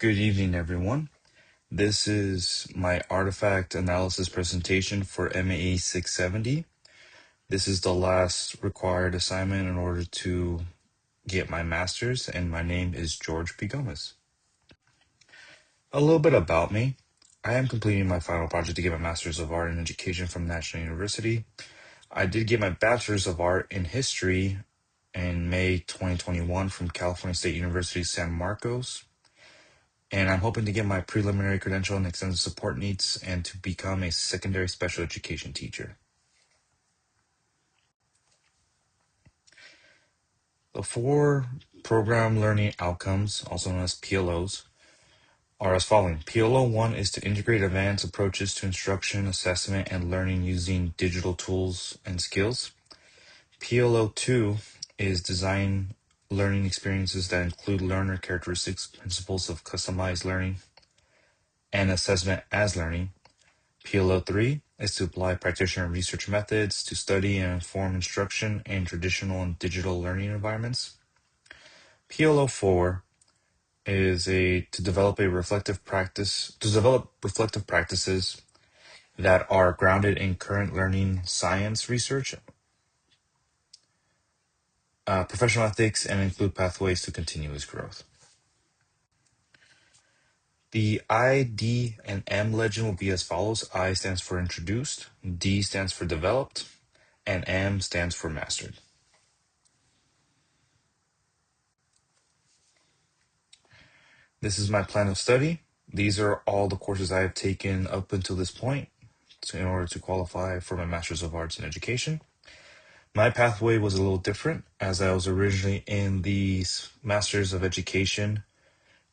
Good evening, everyone. This is my artifact analysis presentation for MAE 670. This is the last required assignment in order to get my master's, and my name is George P. Gomez. A little bit about me. I am completing my final project to get my Master's of Art in Education from National University. I did get my Bachelor's of Art in History in May 2021 from California State University, San Marcos. And I'm hoping to get my preliminary credential in extensive support needs and to become a secondary special education teacher. The four program learning outcomes, also known as PLOs, are as following. PLO 1 is to integrate advanced approaches to instruction, assessment, and learning using digital tools and skills. PLO 2 is design learning experiences that include learner characteristics, principles of customized learning, and assessment as learning. PLO 3 is to apply practitioner research methods to study and inform instruction in traditional and digital learning environments. PLO 4 is to develop reflective practices that are grounded in current learning science research, professional ethics, and include pathways to continuous growth. The I, D, and M legend will be as follows. I stands for introduced, D stands for developed, and M stands for mastered. This is my plan of study. These are all the courses I have taken up until this point in order to qualify for my Master's of Arts in Education. My pathway was a little different as I was originally in the Master's of Education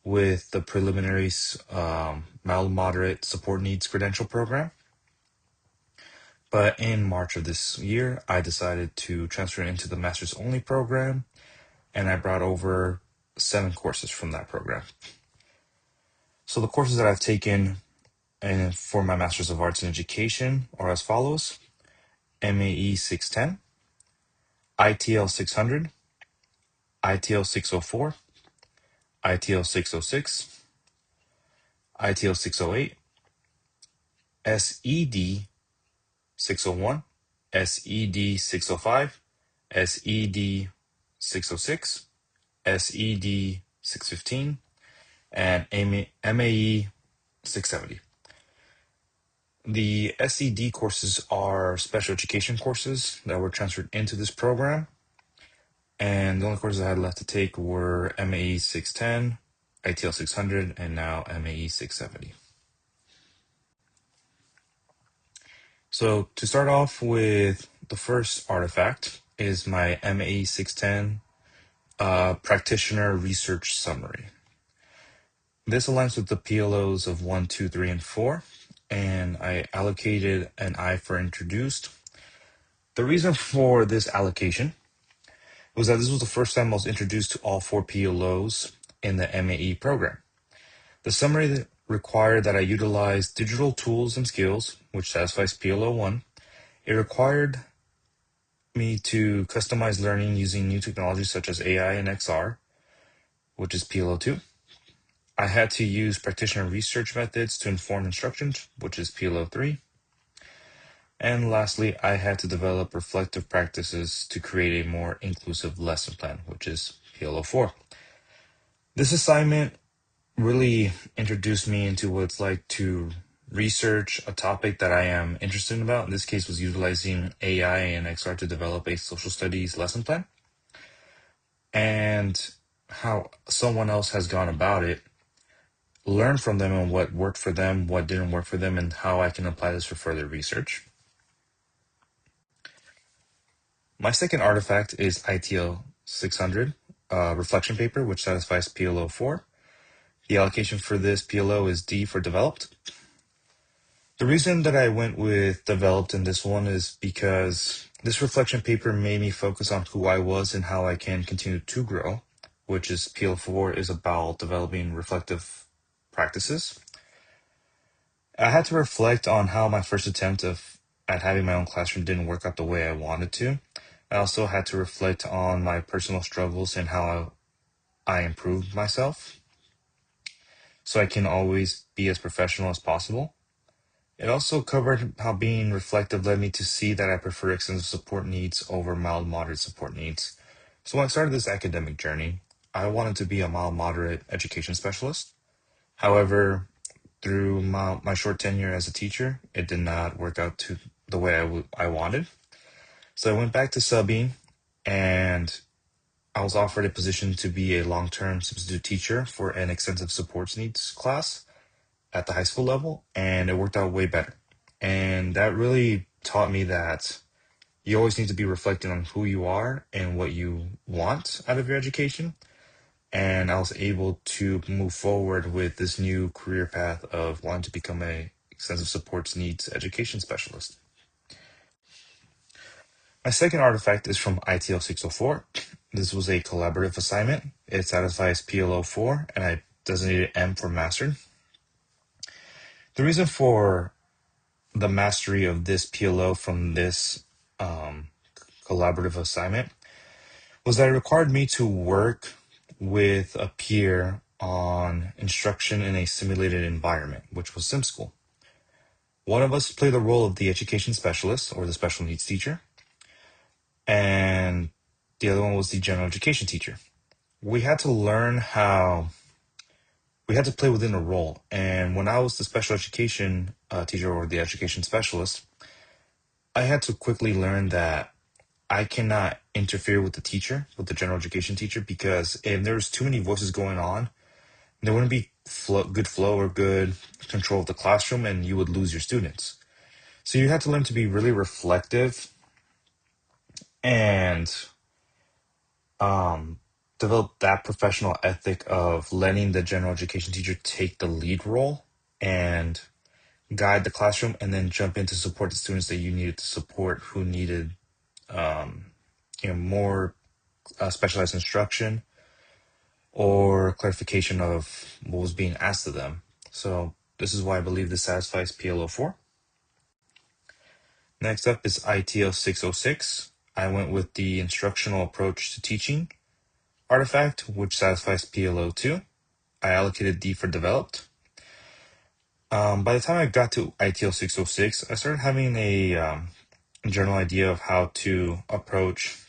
with the preliminary mild moderate support needs credential program. But in March of this year, I decided to transfer into the Master's only program, and I brought over 7 courses from that program. So the courses that I've taken for my Master's of Arts in Education are as follows. MAE 610, ITL 600, ITL 604, ITL 606, ITL 608, SED 601, SED 605, SED 606, SED 615, and MAE 670. The SED courses are special education courses that were transferred into this program, and the only courses I had left to take were MAE 610, ITL 600, and now MAE 670. So to start off with, the first artifact is my MAE 610 practitioner research summary. This aligns with the PLOs of 1, 2, 3, and 4, and I allocated an I for introduced. The reason for this allocation was that this was the first time I was introduced to all 4 PLOs in the MAE program. The summary required that I utilize digital tools and skills, which satisfies PLO 1. It required me to customize learning using new technologies such as AI and XR, which is PLO 2. I had to use practitioner research methods to inform instruction, which is PLO 3. And lastly, I had to develop reflective practices to create a more inclusive lesson plan, which is PLO 4. This assignment really introduced me into what it's like to research a topic that I am interested about. In this case, was utilizing AI and XR to develop a social studies lesson plan, and how someone else has gone about it, learn from them and what worked for them, what didn't work for them, and how I can apply this for further research. My second artifact is ITL 600 reflection paper, which satisfies PLO 4. The allocation for this PLO is D for developed. The reason that I went with developed in this one is because this reflection paper made me focus on who I was and how I can continue to grow, which is PLO 4 is about developing reflective practices. I had to reflect on how my first attempt at having my own classroom didn't work out the way I wanted to. I also had to reflect on my personal struggles and how I improved myself. so I can always be as professional as possible. It also covered how being reflective led me to see that I prefer extensive support needs over mild moderate support needs. So when I started this academic journey, I wanted to be a mild moderate education specialist. However, through my short tenure as a teacher, it did not work out to the way I wanted. So I went back to subbing, and I was offered a position to be a long-term substitute teacher for an extensive supports needs class at the high school level, and it worked out way better. And that really taught me that you always need to be reflecting on who you are and what you want out of your education. And I was able to move forward with this new career path of wanting to become a extensive supports needs education specialist. My second artifact is from ITL 604. This was a collaborative assignment. It satisfies PLO 4, and I designated M for mastered. The reason for the mastery of this PLO from this collaborative assignment was that it required me to work with a peer on instruction in a simulated environment, which was SimSchool. One of us played the role of the education specialist or the special needs teacher, and the other one was the general education teacher. We had to learn how we had to play within a role. And when I was the special education teacher or the education specialist, I had to quickly learn that I cannot interfere with the teacher, with the general education teacher, because if there's too many voices going on, there wouldn't be good flow or good control of the classroom, and you would lose your students. So you had to learn to be really reflective and develop that professional ethic of letting the general education teacher take the lead role and guide the classroom, and then jump in to support the students that you needed to support who needed more specialized instruction or clarification of what was being asked of them. So this is why I believe this satisfies PLO 4. Next up is ITL 606. I went with the instructional approach to teaching artifact, which satisfies PLO 2. I allocated D for developed. By the time I got to ITL 606, I started having a general idea of how to approach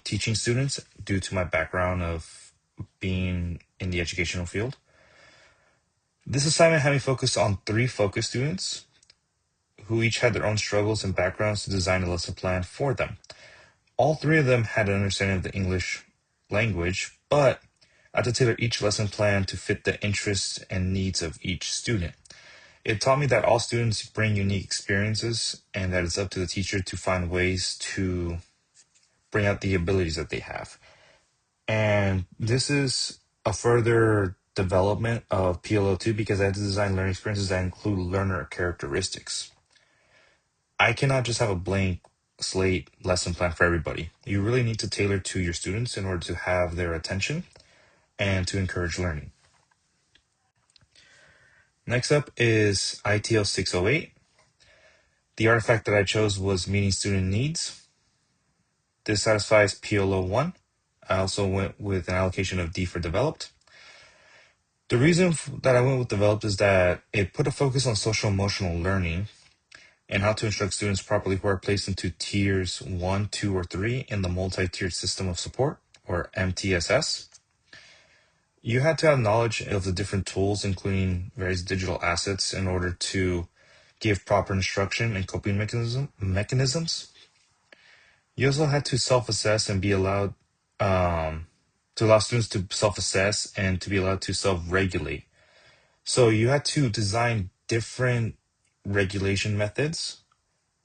teaching students due to my background of being in the educational field. This assignment had me focus on 3 focus students who each had their own struggles and backgrounds to design a lesson plan for them. All 3 of them had an understanding of the English language, but I had to tailor each lesson plan to fit the interests and needs of each student. It taught me that all students bring unique experiences and that it's up to the teacher to find ways to bring out the abilities that they have. And this is a further development of PLO2 because I had to design learning experiences that include learner characteristics. I cannot just have a blank slate lesson plan for everybody. You really need to tailor to your students in order to have their attention and to encourage learning. Next up is ITL 608. The artifact that I chose was meeting student needs. This satisfies PLO 1. I also went with an allocation of D for developed. The reason that I went with developed is that it put a focus on social emotional learning and how to instruct students properly who are placed into tiers 1, 2, or 3 in the multi-tiered system of support, or MTSS. You had to have knowledge of the different tools, including various digital assets, in order to give proper instruction and coping mechanisms. You also had to self-assess and be allowed to allow students to self-assess and to be allowed to self-regulate. So you had to design different regulation methods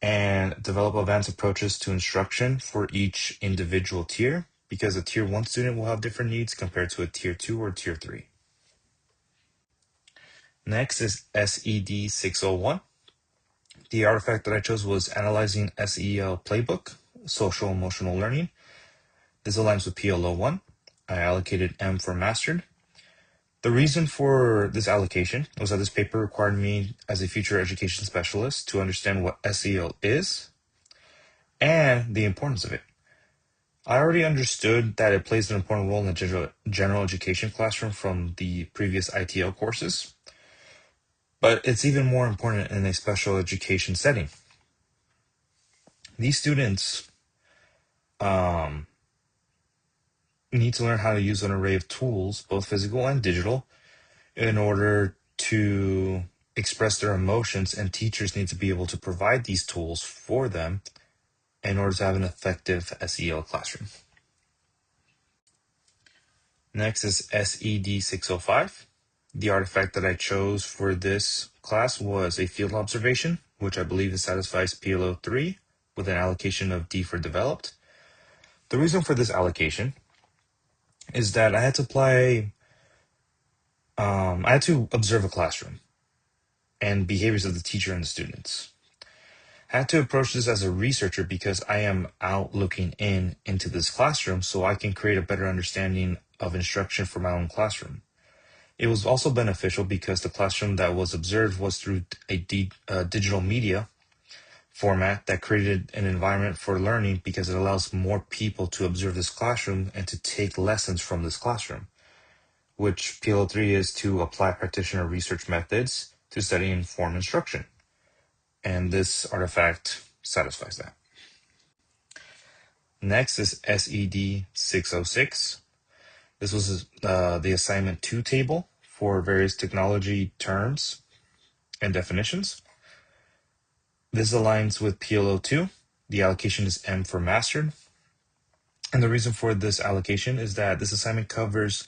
and develop advanced approaches to instruction for each individual tier, because a tier 1 student will have different needs compared to a tier 2 or tier 3. Next is SED 601. The artifact that I chose was Analyzing SEL Playbook, Social Emotional Learning. This aligns with PLO 1. I allocated M for mastered. The reason for this allocation was that this paper required me as a future education specialist to understand what SEL is and the importance of it. I already understood that it plays an important role in the general education classroom from the previous ITL courses, but it's even more important in a special education setting. These students um, need to learn how to use an array of tools, both physical and digital, in order to express their emotions, and teachers need to be able to provide these tools for them in order to have an effective SEL classroom. Next is SED 605. The artifact that I chose for this class was a field observation, which I believe it satisfies PLO 3 with an allocation of D for developed. The reason for this allocation is that I had to observe a classroom and behaviors of the teacher and the students. I had to approach this as a researcher because I am out looking into this classroom so I can create a better understanding of instruction for my own classroom. It was also beneficial because the classroom that was observed was through a digital media format that created an environment for learning because it allows more people to observe this classroom and to take lessons from this classroom, which PLO3 is to apply practitioner research methods to study and inform instruction. And this artifact satisfies that. Next is SED 606. This was the assignment 2 table for various technology terms and definitions. This aligns with PLO2. The allocation is M for mastered. And the reason for this allocation is that this assignment covers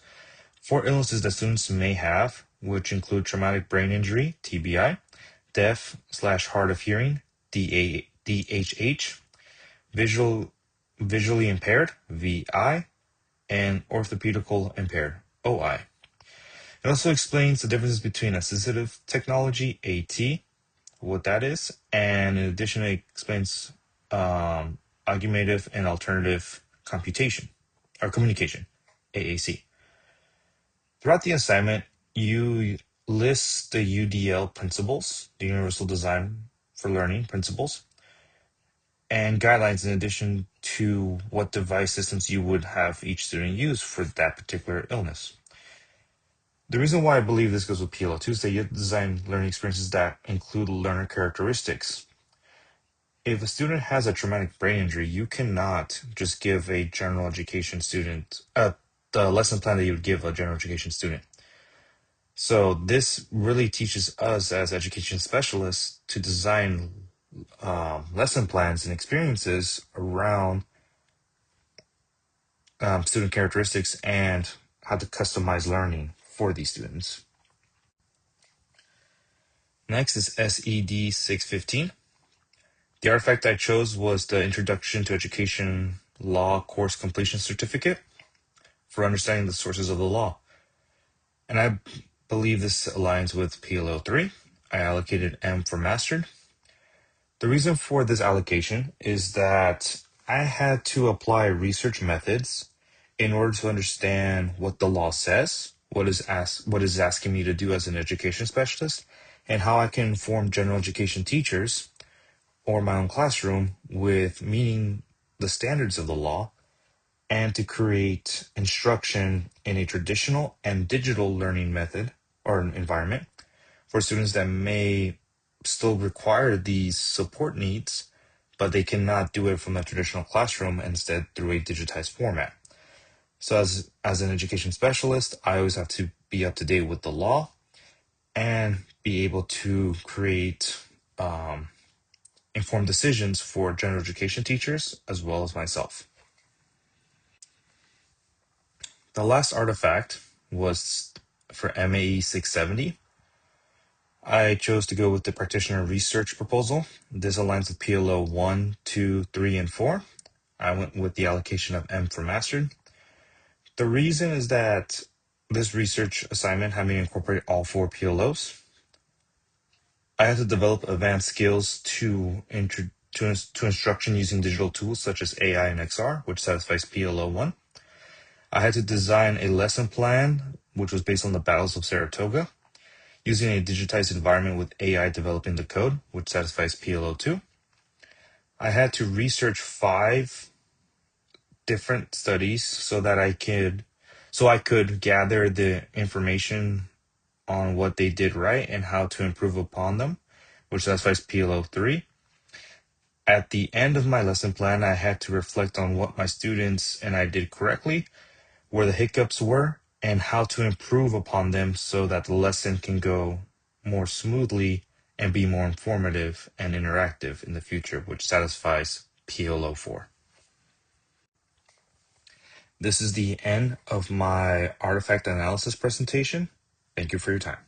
4 illnesses that students may have, which include traumatic brain injury, TBI, deaf/hard of hearing, DHH, visually impaired, VI, and orthopedical impaired, OI. It also explains the differences between assistive technology, AT, what that is, and in addition, it explains augmentative and alternative computation or communication, AAC. Throughout the assignment, you list the UDL principles, the Universal Design for Learning principles, and guidelines in addition to what device systems you would have each student use for that particular illness. The reason why I believe this goes with PLO2 is that you have to design learning experiences that include learner characteristics. If a student has a traumatic brain injury, you cannot just give a general education student the lesson plan that you would give a general education student. So this really teaches us as education specialists to design lesson plans and experiences around student characteristics and how to customize learning for these students. Next is SED 615. The artifact I chose was the Introduction to Education Law Course Completion Certificate for understanding the sources of the law. And I believe this aligns with PLO 3. I allocated M for mastered. The reason for this allocation is that I had to apply research methods in order to understand what the law says, what is asking me to do as an education specialist, and how I can inform general education teachers or my own classroom with meeting the standards of the law and to create instruction in a traditional and digital learning method or an environment for students that may still require these support needs, but they cannot do it from a traditional classroom, instead through a digitized format. So as an education specialist, I always have to be up to date with the law and be able to create informed decisions for general education teachers as well as myself. The last artifact was for MAE 670. I chose to go with the practitioner research proposal. This aligns with PLO 1, 2, 3, and 4. I went with the allocation of M for mastered. The reason is that this research assignment had me incorporate all 4 PLOs. I had to develop advanced skills to instruction using digital tools such as AI and XR, which satisfies PLO 1. I had to design a lesson plan, which was based on the battles of Saratoga, using a digitized environment with AI developing the code, which satisfies PLO 2. I had to research 5 different studies so I could gather the information on what they did right and how to improve upon them, which satisfies PLO 3. At the end of my lesson plan, I had to reflect on what my students and I did correctly, where the hiccups were, and how to improve upon them so that the lesson can go more smoothly and be more informative and interactive in the future, which satisfies PLO 4. This is the end of my artifact analysis presentation. Thank you for your time.